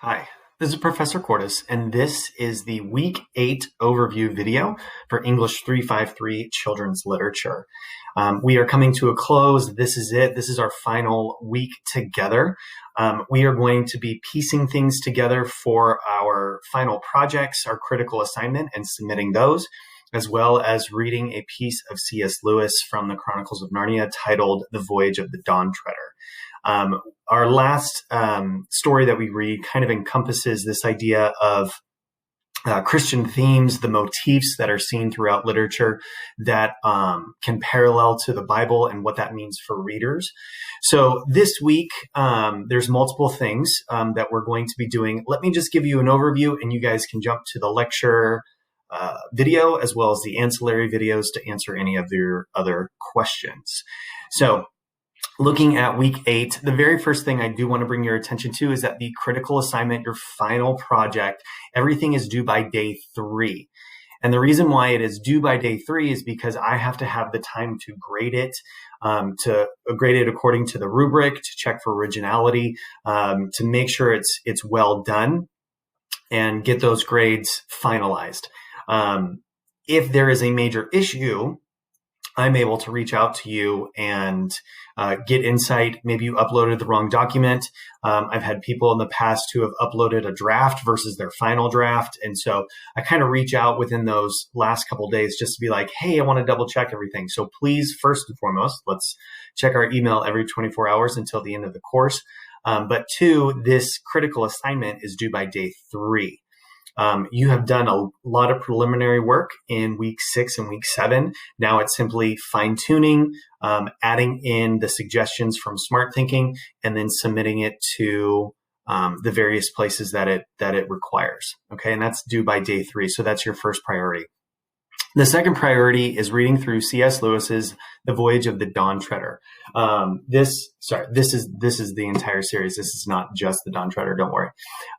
Hi, this is Professor Cordes, and this is the Week 8 overview video for English 353 Children's Literature. We are coming to a close. This is it. This is our final week together. We are going to be piecing things together for our final projects, our critical assignment, and submitting those, as well as reading a piece of C.S. Lewis from the Chronicles of Narnia titled The Voyage of the Dawn Treader. Our last story that we read kind of encompasses this idea of Christian themes, the motifs that are seen throughout literature that can parallel to the Bible and what that means for readers. So this week, there's multiple things that we're going to be doing. Let me just give you an overview, and you guys can jump to the lecture video as well as the ancillary videos to answer any of your other questions. So looking at week 8, the very first thing I do want to bring your attention to is that the critical assignment, your final project, everything is due by day 3. And the reason why it is due by day 3 is because I have to have the time to grade it according to the rubric, to check for originality, to make sure it's well done and get those grades finalized. If there is a major issue, I'm able to reach out to you and get insight. Maybe you uploaded the wrong document. I've had people in the past who have uploaded a draft versus their final draft. And so I kind of reach out within those last couple of days just to be like, hey, I want to double check everything. So please, first and foremost, let's check our email every 24 hours until the end of the course. But 2, this critical assignment is due by day 3. You have done a lot of preliminary work in week 6 and week 7. Now it's simply fine-tuning, adding in the suggestions from Smart Thinking, and then submitting it to the various places that it requires. Okay, and that's due by day 3. So that's your first priority. The second priority is reading through C.S. Lewis's The Voyage of the Dawn Treader. This is the entire series. This is not just the Dawn Treader, don't worry.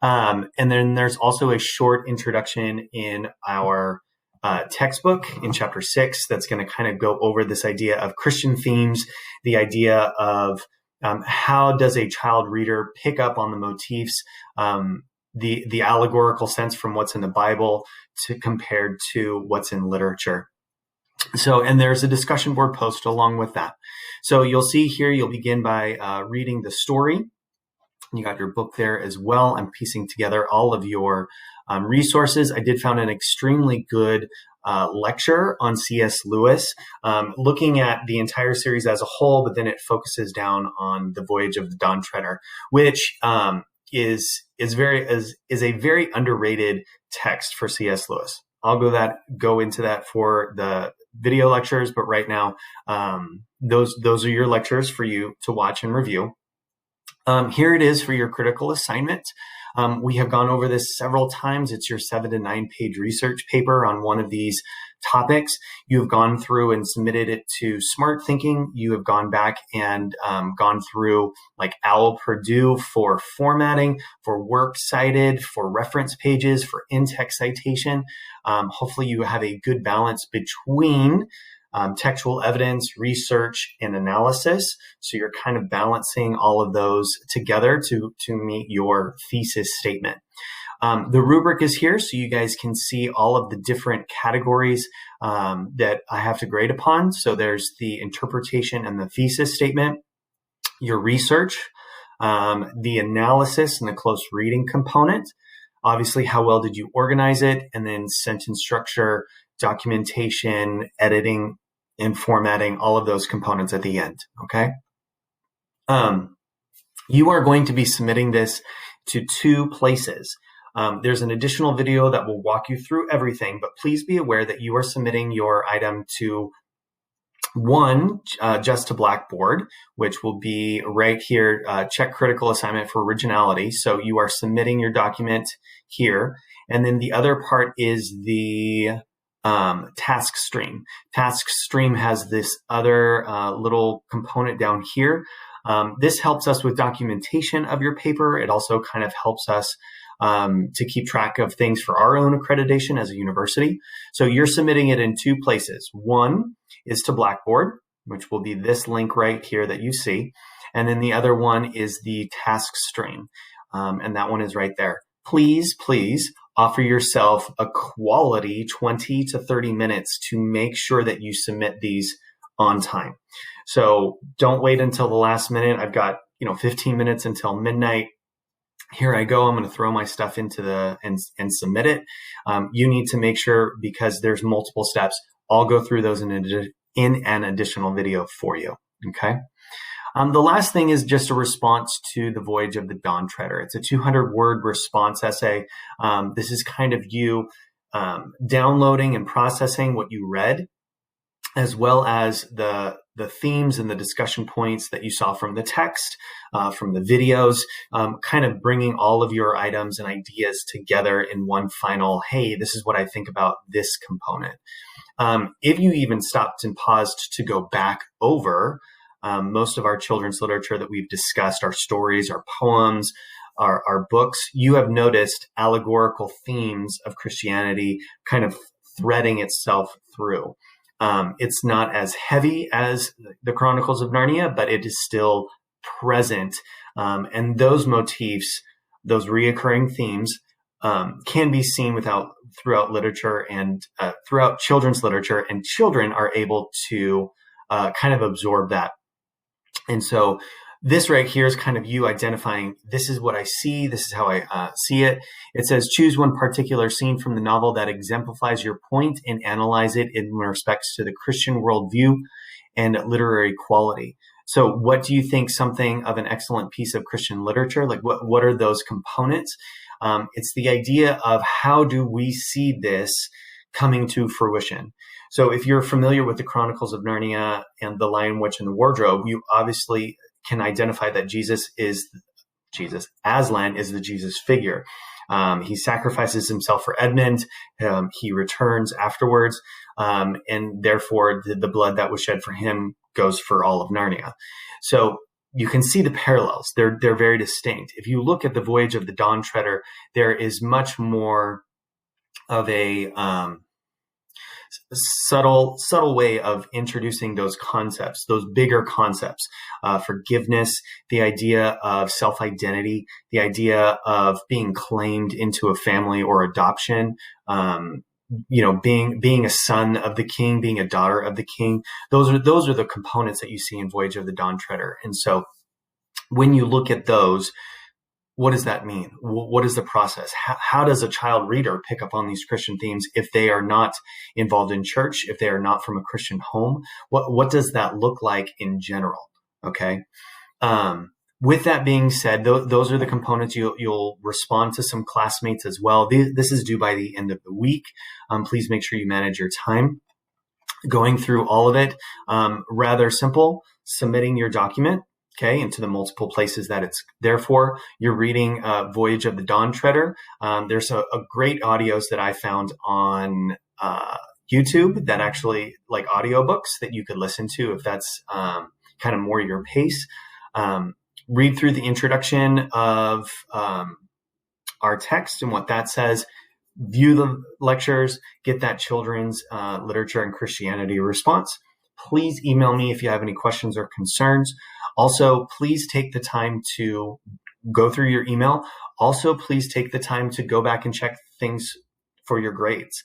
And then there's also a short introduction in our textbook in chapter 6 that's going to kind of go over this idea of Christian themes, the idea of how does a child reader pick up on the motifs, the allegorical sense from what's in the Bible compared to what's in literature. So, and there's a discussion board post along with that. So you'll see here, you'll begin by reading the story. You got your book there as well. I'm piecing together all of your resources. I did found an extremely good lecture on C.S. Lewis, looking at the entire series as a whole, but then it focuses down on the Voyage of the Dawn Treader, which is a very underrated text for C.S. Lewis. I'll go into that for the video lectures, but right now, those are your lectures for you to watch and review. Here it is for your critical assignment. We have gone over this several times. It's your 7 to 9 page research paper on one of these topics. You have gone through and submitted it to Smart Thinking. You have gone back and gone through like OWL Purdue for formatting, for works cited, for reference pages, for in-text citation. Hopefully you have a good balance between textual evidence, research, and analysis. So you're kind of balancing all of those together to meet your thesis statement. The rubric is here, so you guys can see all of the different categories that I have to grade upon. So there's the interpretation and the thesis statement, your research, the analysis and the close reading component, obviously how well did you organize it, and then sentence structure, documentation, editing, and formatting, all of those components at the end, okay? You are going to be submitting this to 2 places. There's an additional video that will walk you through everything, but please be aware that you are submitting your item to one, just to Blackboard, which will be right here, check critical assignment for originality. So you are submitting your document here. And then the other part is the task stream. Task stream has this other little component down here. This helps us with documentation of your paper. It also kind of helps us to keep track of things for our own accreditation as a university. So you're submitting it in 2 places. One is to Blackboard, which will be this link right here that you see. And then the other one is the task stream. And that one is right there. Please offer yourself a quality 20 to 30 minutes to make sure that you submit these on time. So don't wait until the last minute. I've got, 15 minutes until midnight. Here I go. I'm going to throw my stuff into and submit it. You need to make sure, because there's multiple steps. I'll go through those in an additional video for you. Okay. The last thing is just a response to The Voyage of the Dawn Treader. It's a 200-word response essay. This is kind of you downloading and processing what you read, as well as the themes and the discussion points that you saw from the text, from the videos, kind of bringing all of your items and ideas together in one final, hey, this is what I think about this component. If you even stopped and paused to go back over most of our children's literature that we've discussed, our stories, our poems, our books, you have noticed allegorical themes of Christianity kind of threading itself through. It's not as heavy as the Chronicles of Narnia, but it is still present. And those motifs, those reoccurring themes, can be seen throughout literature and throughout children's literature, and children are able to kind of absorb that. And so this right here is kind of you identifying, this is what I see, this is how I see it. It says, choose one particular scene from the novel that exemplifies your point and analyze it in respects to the Christian worldview and literary quality. So what do you think something of an excellent piece of Christian literature, like what are those components? It's the idea of how do we see this coming to fruition. So if you're familiar with the Chronicles of Narnia and The Lion, Witch, and the Wardrobe, you obviously can identify that Aslan is the Jesus figure. He sacrifices himself for Edmund. He returns afterwards. And therefore the blood that was shed for him goes for all of Narnia. So you can see the parallels. They're very distinct. If you look at The Voyage of the Dawn Treader, there is much more of a subtle way of introducing those concepts, those bigger concepts, forgiveness, the idea of self-identity, the idea of being claimed into a family or adoption, being a son of the king, being a daughter of the king. Those are the components that you see in Voyage of the Dawn Treader. And so when you look at those, what does that mean? What is the process? How does a child reader pick up on these Christian themes if they are not involved in church, if they are not from a Christian home? What does that look like in general? Okay. With that being said, those are the components. You'll respond to some classmates as well. This is due by the end of the week. Please make sure you manage your time. Going through all of it, rather simple, submitting your document, okay, into the multiple places that it's there for. You're reading Voyage of the Dawn Treader. There's a great audios that I found on YouTube that actually, like audiobooks that you could listen to if that's kind of more your pace. Read through the introduction of our text and what that says. View the lectures, get that children's literature and Christianity response. Please email me if you have any questions or concerns. Also, please take the time to go through your email. Also, please take the time to go back and check things for your grades.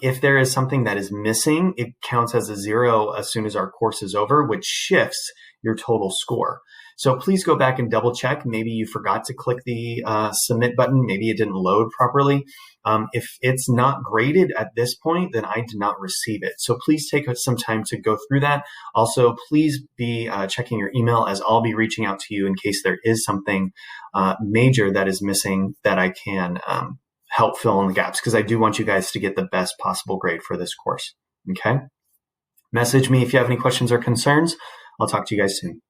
If there is something that is missing, it counts as a 0 as soon as our course is over, which shifts your total score. So please go back and double check. Maybe you forgot to click the submit button. Maybe it didn't load properly. If it's not graded at this point, then I did not receive it. So please take some time to go through that. Also, please be checking your email, as I'll be reaching out to you in case there is something major that is missing that I can help fill in the gaps, because I do want you guys to get the best possible grade for this course. Okay? Message me if you have any questions or concerns. I'll talk to you guys soon.